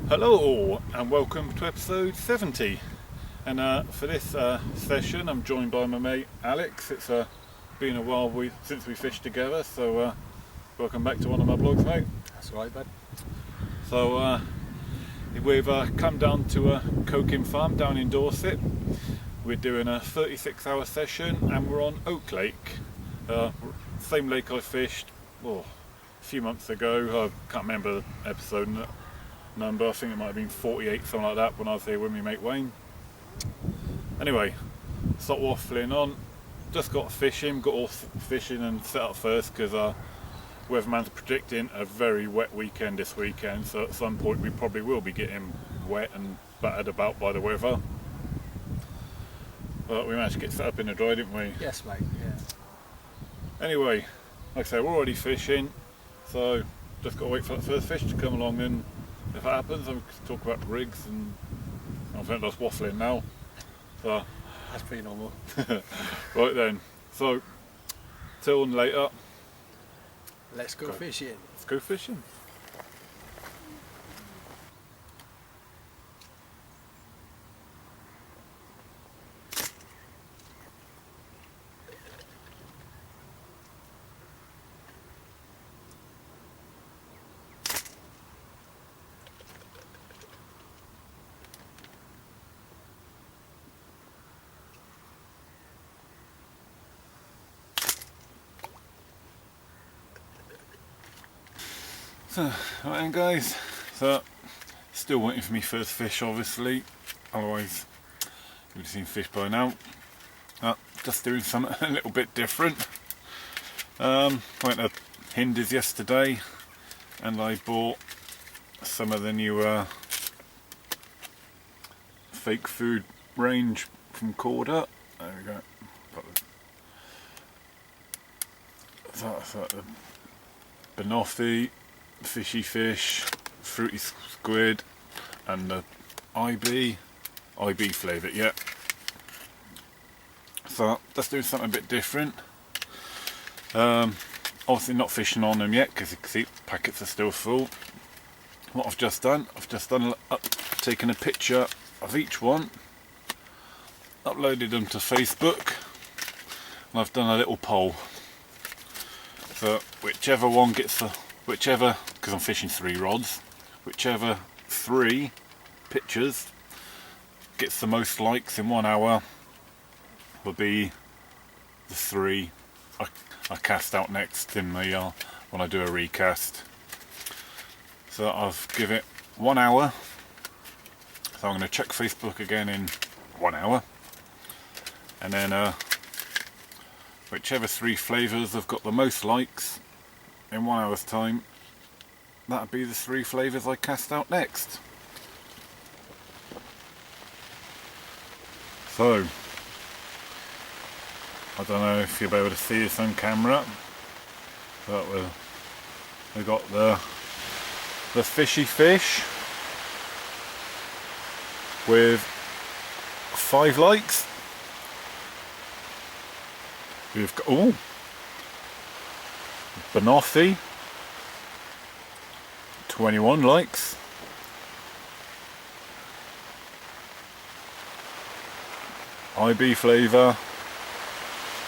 Hello and welcome to episode 70, and for this session I'm joined by my mate Alex. It's been a while since we fished together, so welcome back to one of my vlogs, mate. That's right, bud. So we've come down to Coking Farm down in Dorset. We're doing a 36-hour session and we're on Oak Lake, same lake I fished a few months ago. I can't remember the episode number, I think it might have been 48, something like that, when I was here with my mate Wayne. Anyway, stop waffling on, just got off fishing and set up first because weatherman's predicting a very wet weekend this weekend, so at some point we probably will be getting wet and battered about by the weather. But we managed to get set up in the dry, didn't we? Yes, mate, yeah. Anyway, like I say, we're already fishing, so just got to wait for that first fish to come along, and if that happens, then we can talk about rigs, and I think that's waffling now. So That's pretty normal. right then, so till later. Let's go fishing. Let's go fishing. So, right then guys, so still waiting for me first fish obviously, otherwise you would have seen fish by now. Just doing something a little bit different. Went to Hinders yesterday and I bought some of the new fake food range from Corda. There we go. So the banoffee, fishy fish, fruity squid, and the IB flavour, yeah. So let's do something a bit different. Obviously not fishing on them yet because you can see the packets are still full. What I've just done taken a picture of each one, uploaded them to Facebook, and I've done a little poll. So whichever one gets because I'm fishing 3 rods, whichever 3 pictures gets the most likes in 1 hour will be the 3 I cast out next in the when I do a recast. So I've give it 1 hour. So I'm going to check Facebook again in 1 hour, and then whichever 3 flavours have got the most likes in 1 hour's time, that'll be the 3 flavours I cast out next. So I don't know if you'll be able to see this on camera, but we've got the fishy fish with 5 likes. We've got banoffee, 21 likes. IB flavour,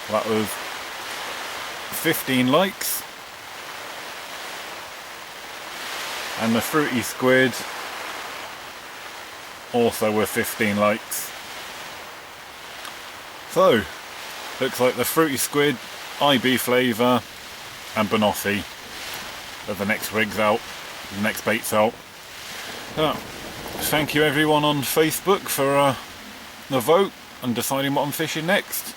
that was 15 likes. And the fruity squid also with 15 likes. So looks like the fruity squid, IB flavour and banoffee are the next rigs out, the next baits out. Thank you everyone on Facebook for the vote and deciding what I'm fishing next.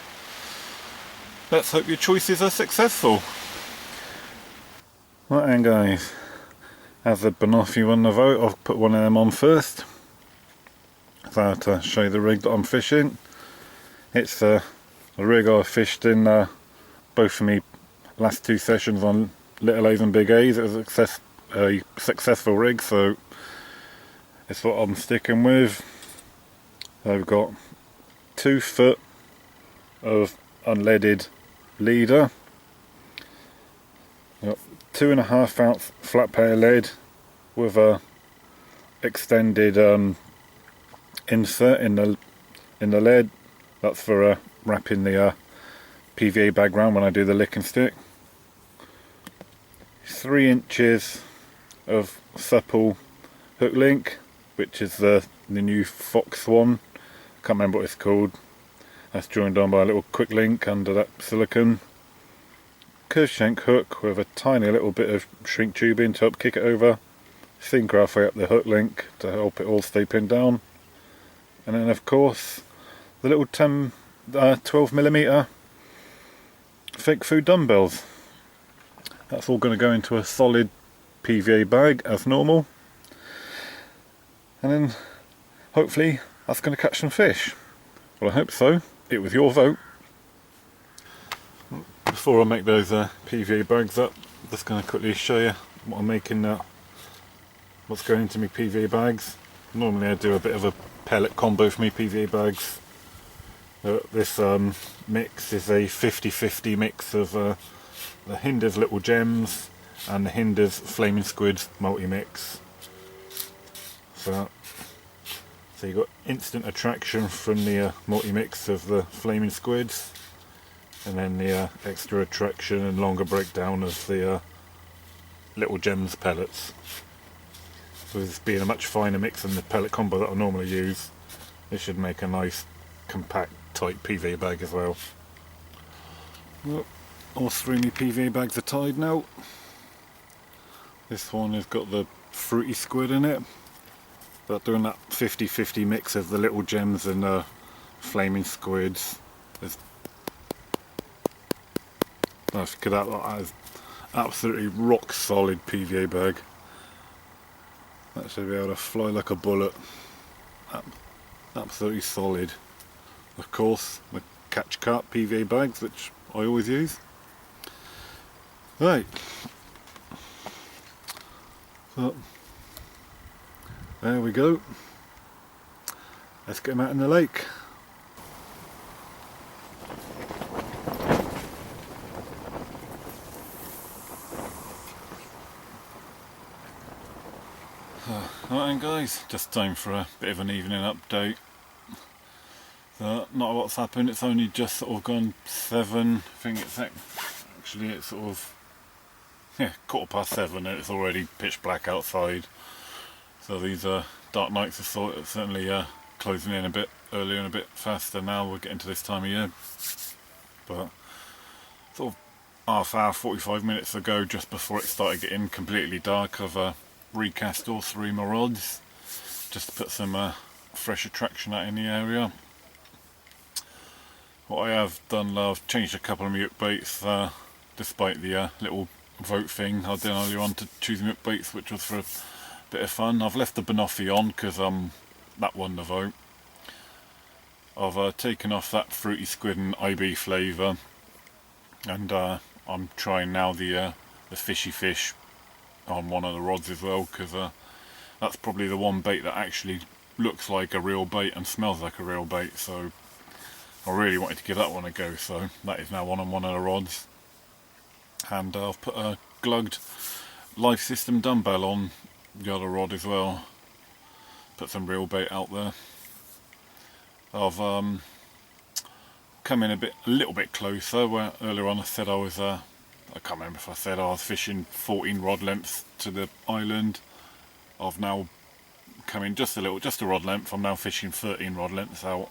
Let's hope your choices are successful. Right then guys, as the banoffee won the vote, I've put one of them on first. So to show you the rig that I'm fishing, it's a rig I fished in both of me last 2 sessions on Little A's and Big A's. It was a successful rig, so it's what I'm sticking with. I've got 2 foot of unleaded leader, I've got 2.5 ounce flat pair lead with a extended insert in the lid. That's for wrapping the PVA bag round when I do the lick and stick. 3 inches of supple hook link, which is the new Fox one. Can't remember what it's called. That's joined on by a little quick link under that silicone. Curved shank hook with a tiny little bit of shrink tubing to help kick it over. Sink halfway up the hook link to help it all stay pinned down. And then of course the little 12mm fake food dumbbells. That's all going to go into a solid PVA bag as normal. And then hopefully that's going to catch some fish. Well, I hope so. It was your vote. Before I make those PVA bags up, I'm just going to quickly show you what I'm making, what's going into my PVA bags. Normally I do a bit of a pellet combo for my PVA bags. This mix is a 50-50 mix of the Hinder's Little Gems and the Hinder's Flaming Squids multi-mix. So you got instant attraction from the multi-mix of the Flaming Squids, and then the extra attraction and longer breakdown of the Little Gems pellets. With this being a much finer mix than the pellet combo that I normally use, this should make a nice compact tight PVA bag as well. Well, all 3 of my PVA bags are tied now. This one has got the fruity squid in it. But doing that 50-50 mix of the Little Gems and Flaming Squids is, that is absolutely rock solid PVA bag. That should be able to fly like a bullet. Absolutely solid. Of course, the Catch Carp PVA bags, which I always use. Right. So, there we go. Let's get them out in the lake. Right then guys, just time for a bit of an evening update. So, not a lot's happened, it's only just sort of gone 7, I think it's actually it's sort of 7:15 and it's already pitch black outside. So these dark nights are certainly closing in a bit earlier and a bit faster now. We're getting to this time of year. But sort of half hour, 45 minutes ago, just before it started getting completely dark, I've recast all 3 of my rods just to put some fresh attraction out in the area. What I have done, I've changed a couple of my hook baits, despite the little vote thing I did earlier on to choose my hook baits, which was for a bit of fun. I've left the banoffee on because that won the vote. I've taken off that fruity squid and IB flavour, and I'm trying now the fishy fish on one of the rods as well, because that's probably the one bait that actually looks like a real bait and smells like a real bait, so I really wanted to give that one a go, so that is now on one of the rods. And I've put a glugged life system dumbbell on the other rod as well. Put some real bait out there. I've come in a little bit closer, where earlier on I said I was I can't remember if I said I was fishing 14 rod lengths to the island. I've now come in just a rod length. I'm now fishing 13 rod lengths out.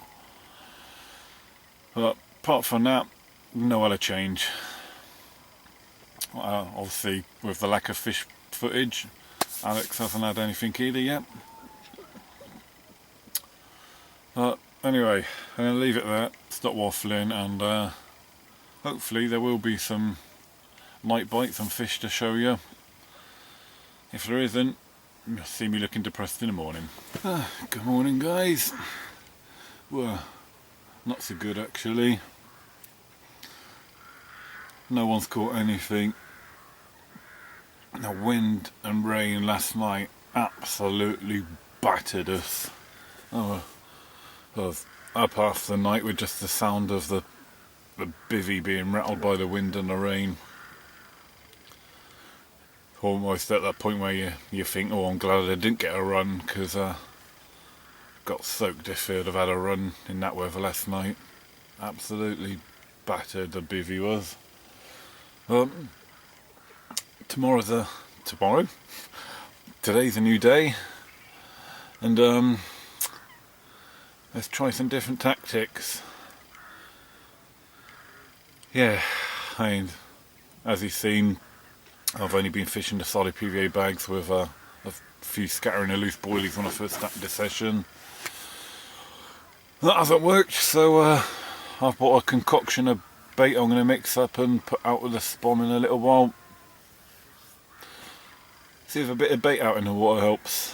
But apart from that, no other change. Obviously, with the lack of fish footage, Alex hasn't had anything either yet. But anyway, I'm going to leave it there, stop waffling, and hopefully there will be some night bites and fish to show you. If there isn't, you'll see me looking depressed in the morning. Good morning guys. Well, not so good actually. No one's caught anything. The wind and rain last night absolutely battered us. I was up half the night with just the sound of the bivvy being rattled by the wind and the rain. almost at that point where you think, oh, I'm glad I didn't get a run, because got soaked if I'd have had a run in that weather last night. Absolutely battered the bivvy was. Today's a new day, and let's try some different tactics. Yeah, I mean, as you've seen, I've only been fishing the solid PVA bags with a few scattering of loose boilies when I first started the session. That hasn't worked, so I've bought a concoction of bait I'm going to mix up and put out with the spawn in a little while. See if a bit of bait out in the water helps.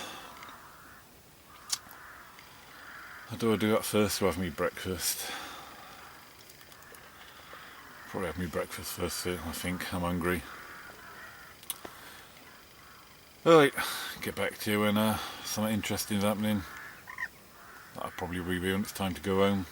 How do I do that first to have me breakfast? Probably have me breakfast first, I think. I'm hungry. Alright, get back to you when something interesting is happening. That'll probably be when it's time to go home.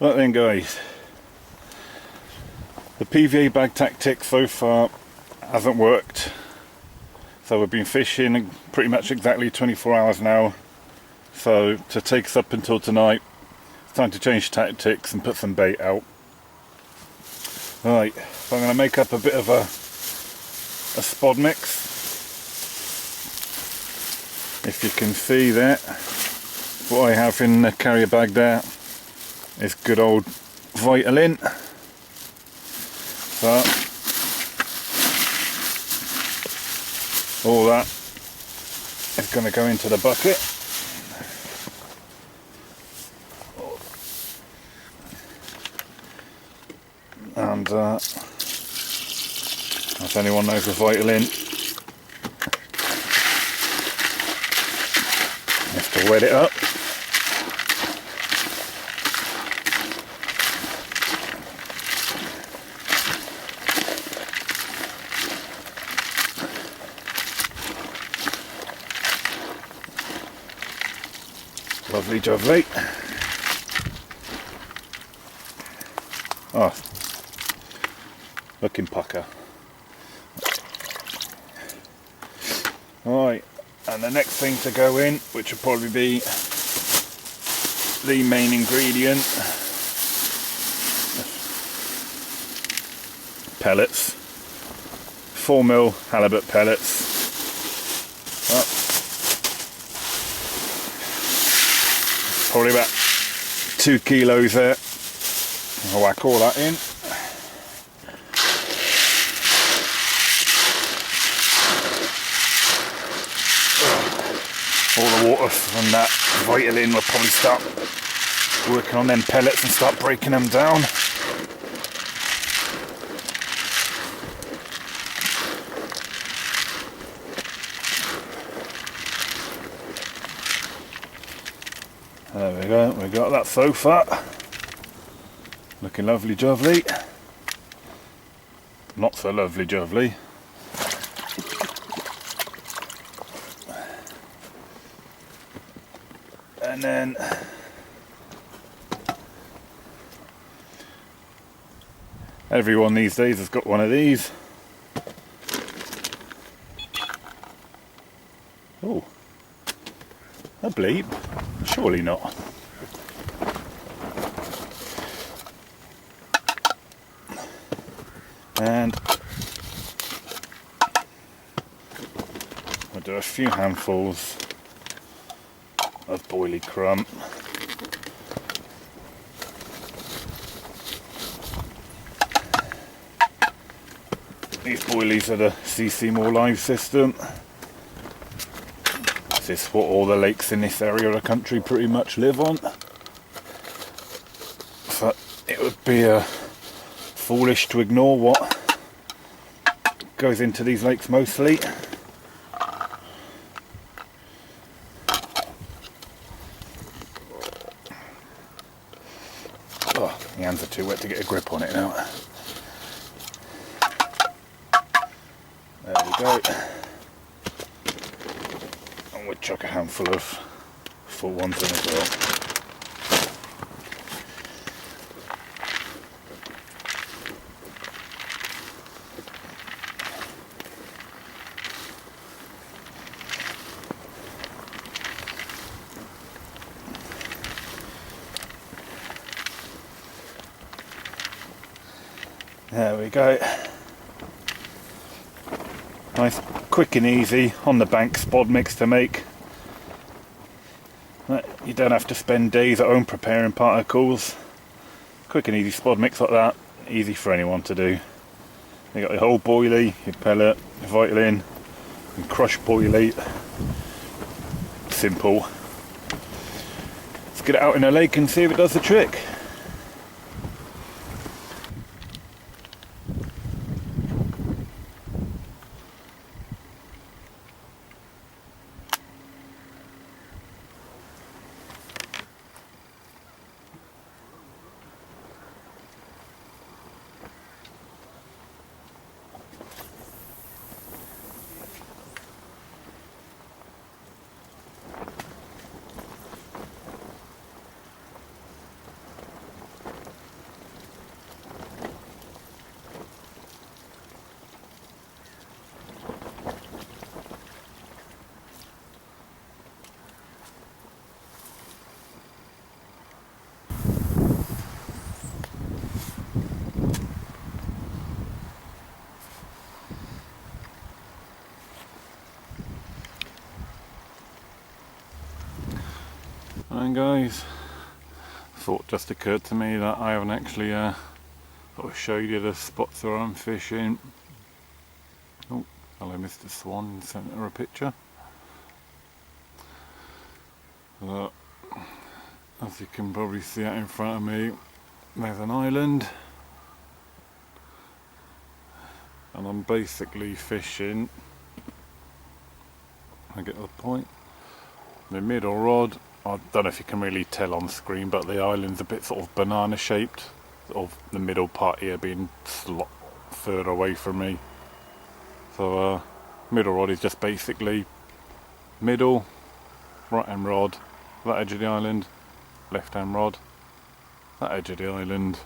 Right then guys, the PVA bag tactic so far hasn't worked. So we've been fishing pretty much exactly 24 hours now. So to take us up until tonight, it's time to change tactics and put some bait out. Right, so I'm going to make up a bit of a spod mix. If you can see there, what I have in the carrier bag there is good old Vitalin. So all that is going to go into the bucket. And if anyone knows the Vitalin, you have to wet it up. Lovely jubbly. Oh, looking pucker. Right, and the next thing to go in, which will probably be the main ingredient, pellets, 4mm halibut pellets. Probably about 2 kilos there. I'll whack all that in. All the water from that Vitalin will probably start working on them pellets and start breaking them down. There we go, we got that so far. Looking lovely jubbly. Not so lovely jubbly. And then everyone these days has got one of these. Oh, a bleep. Surely not. And I'll do a few handfuls of boilie crumb. These boilies are the CC More Live system. This is what all the lakes in this area of the country pretty much live on. So it would be foolish to ignore what goes into these lakes mostly. Oh, my hands are too wet to get a grip on it now. There we go. And we'll chuck a handful of full ones in as well. There we go. Nice, quick and easy on the bank spod mix to make. You don't have to spend days at home preparing particles. Quick and easy spod mix like that, easy for anyone to do. You got your whole boilie, your pellet, your vitalin, and crushed boilate. Simple. Let's get it out in a lake and see if it does the trick. And guys, thought just occurred to me that I haven't actually sort of showed you the spots where I'm fishing. Oh, hello Mr. Swan, sent her a picture. As you can probably see out in front of me, there's an island, and I'm basically fishing, I get the point, the middle rod. I don't know if you can really tell on screen, but the island's a bit sort of banana shaped, sort of the middle part here being a lot further away from me. So middle rod is just basically middle, right hand rod, that edge of the island, left hand rod, that edge of the island.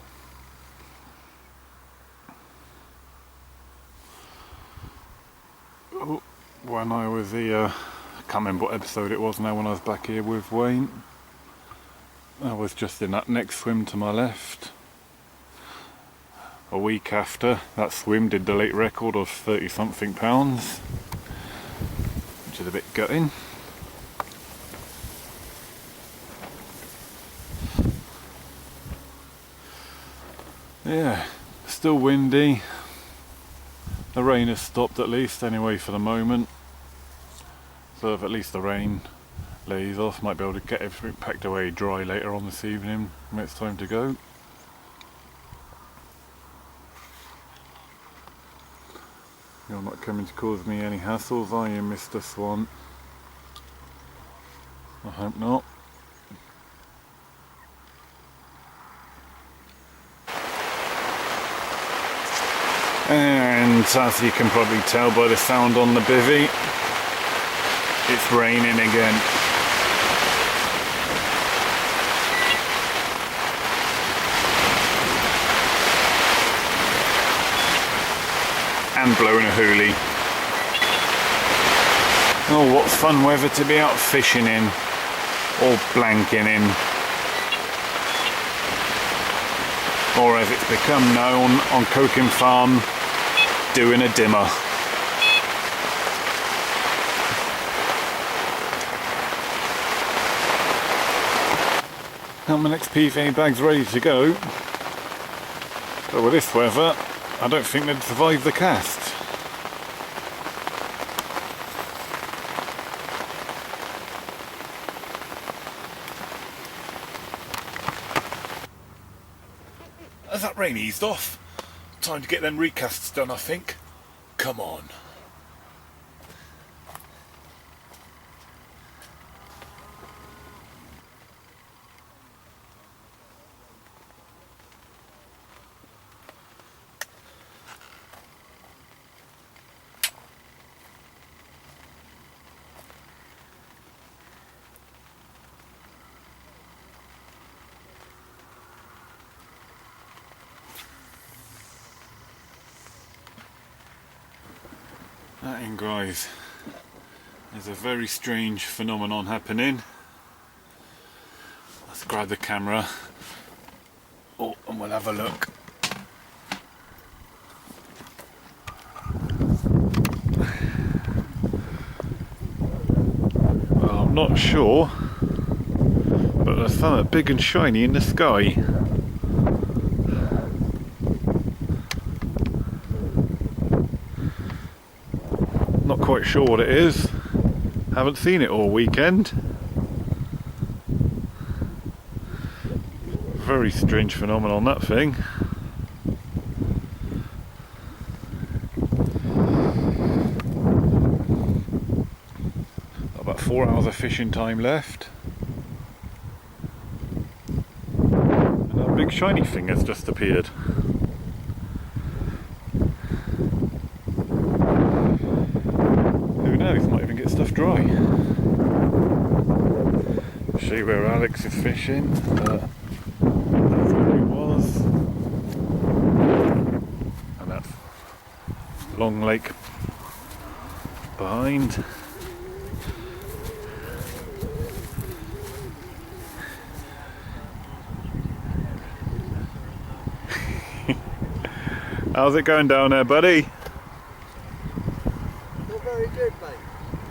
Oh, when I was here, I can't remember what episode it was now, when I was back here with Wayne, I was just in that next swim to my left. A week after that swim did the late record of 30 something pounds, which is a bit gutting. Yeah, still windy. The rain has stopped at least, anyway, for the moment. So if at least the rain lays off, might be able to get everything packed away dry later on this evening when it's time to go. You're not coming to cause me any hassles, are you, Mr. Swan? I hope not. And as you can probably tell by the sound on the bivvy, it's raining again. And blowing a hoolie. Oh, what fun weather to be out fishing in, or blanking in, or as it's become known on Coking Farm, doing a dimmer. Now my next PVA bag's ready to go, but with this weather I don't think they'd survive the cast. As that rain eased off, time to get them recasts done, I think. come on. That in guys, there's a very strange phenomenon happening. Let's grab the camera, oh, and we'll have a look. Well, I'm not sure, but there's something big and shiny in the sky. Not quite sure what it is. Haven't seen it all weekend. Very strange phenomenon, that thing. About 4 hours of fishing time left. And a big shiny thing has just appeared. Might even get stuff dry. See where Alex is fishing, but that's where he was. And that's Long Lake behind. How's it going down there, buddy? Not very good, mate.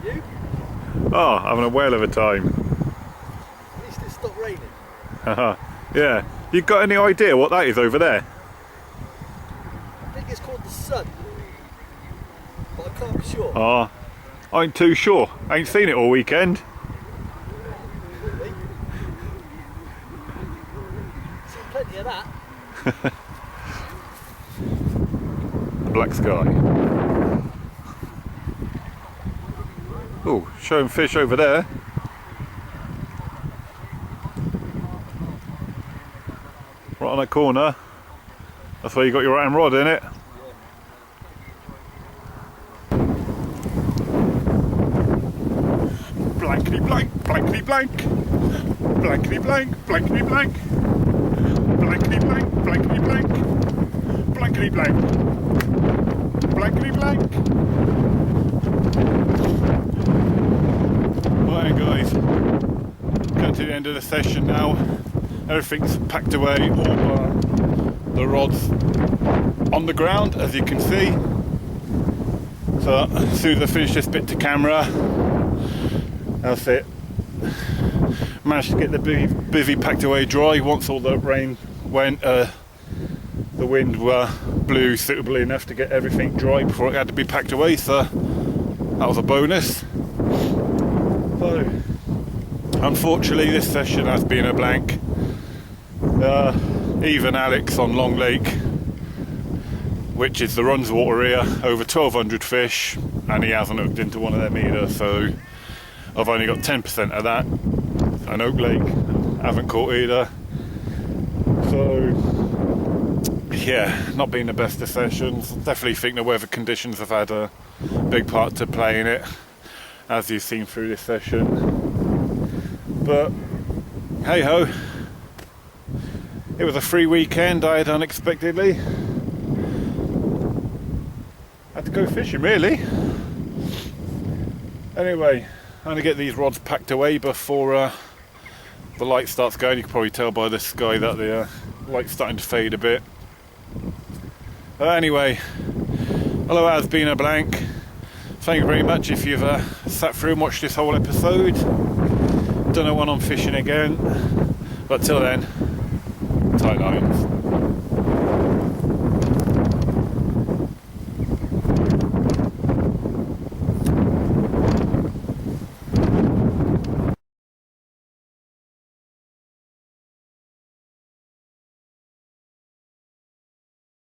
You? Oh, having a whale of a time. At least it stopped raining. Haha, yeah. You got any idea what that is over there? I think it's called the sun, but I can't be sure. Oh, I ain't too sure. I ain't seen it all weekend. Really? Seen plenty of that. Black sky. Oh, showing fish over there. Right on that corner. That's where you got your ram rod in it. Blankety blank, blankety blank. Blankety blank, blankety blank. Blankety blank, blankety blank. Blankety blank. Blankety blank. Right guys, getting to the end of the session now. Everything's packed away, all the rods on the ground, as you can see. So as soon as I finish this bit to camera, that's it. Managed to get the bivvy packed away dry once all the rain went. The wind blew suitably enough to get everything dry before it had to be packed away, so that was a bonus. So, unfortunately this session has been a blank. Even Alex on Long Lake, which is the runs water here, over 1,200 fish, and he hasn't hooked into one of them either, so I've only got 10% of that. And Oak Lake haven't caught either. So yeah, not been the best of sessions. Definitely think the weather conditions have had a big part to play in it, as you've seen through this session. But hey ho, it was a free weekend I had unexpectedly. Had to go fishing really. Anyway, I'm going to get these rods packed away before the light starts going. You can probably tell by the sky that the light's starting to fade a bit. Anyway, hello, has been a blank. Thank you very much if you've sat through and watched this whole episode. Don't know when I'm fishing again, but till then, tight lines.